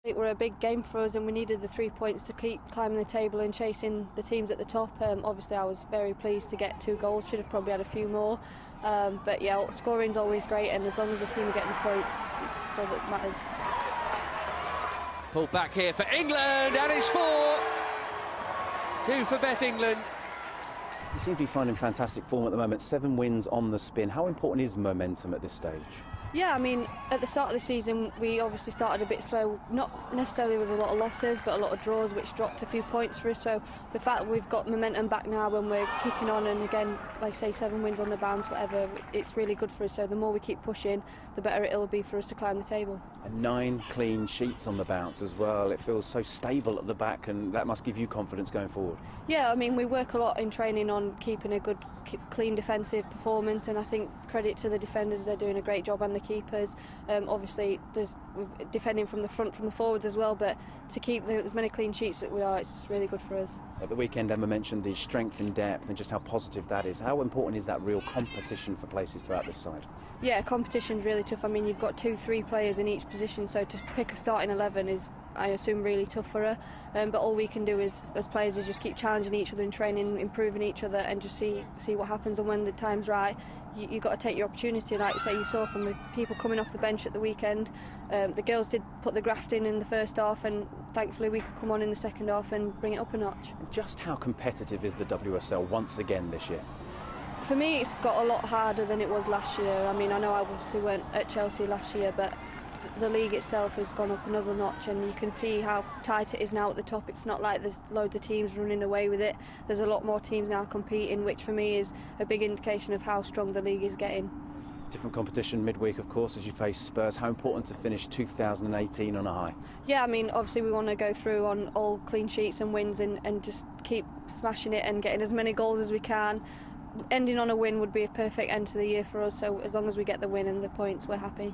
It were a big game for us and we needed the 3 points to keep climbing the table and chasing the teams at the top. Obviously I was very pleased to get 2 goals, should have probably had a few more. But yeah, scoring's always great, and as long as the team are getting the points, it's all that matters. Pulled back here for England, and it's 4. 2 for Beth England. You seem to be finding fantastic form at the moment. 7 wins on the spin. How important is momentum at this stage? Yeah, I mean, at the start of the season we obviously started a bit slow, not necessarily with a lot of losses but a lot of draws, which dropped a few points for us. So the fact that we've got momentum back now when we're kicking on, and again, like I say, 7 wins on the bounce, whatever, it's really good for us. So the more we keep pushing, the better it'll be for us to climb the table. And 9 clean sheets on the bounce as well. It feels so stable at the back, and that must give you confidence going forward. Yeah, I mean, we work a lot in training on keeping a good clean defensive performance, and I think credit to the defenders, they're doing a great job, and the keepers. Obviously there's defending from the front, from the forwards as well, but to keep as many clean sheets that we are, it's really good for us. At the weekend, Emma mentioned the strength in depth and just how positive that is. How important is that real competition for places throughout this side? Yeah, competition's really tough. I mean, you've got 2-3 players in each position, so to pick a starting 11 is, I assume, really tough for her. But all we can do is, as players, is just keep challenging each other in training, improving each other, and just see what happens. And when the time's right, you've got to take your opportunity. Like you say, you saw from the people coming off the bench at the weekend, the girls did put the graft in the first half, and thankfully we could come on in the second half and bring it up a notch. Just how competitive is the WSL once again this year? For me, it's got a lot harder than it was last year. I mean, I know I obviously weren't at Chelsea last year, but the league itself has gone up another notch, and you can see how tight it is now at the top. It's not like there's loads of teams running away with it. There's a lot more teams now competing, which for me is a big indication of how strong the league is getting. Different competition midweek, of course, as you face Spurs. How important to finish 2018 on a high? Yeah, I mean, obviously we want to go through on all clean sheets and wins, and just keep smashing it and getting as many goals as we can. Ending on a win would be a perfect end to the year for us, so as long as we get the win and the points, we're happy.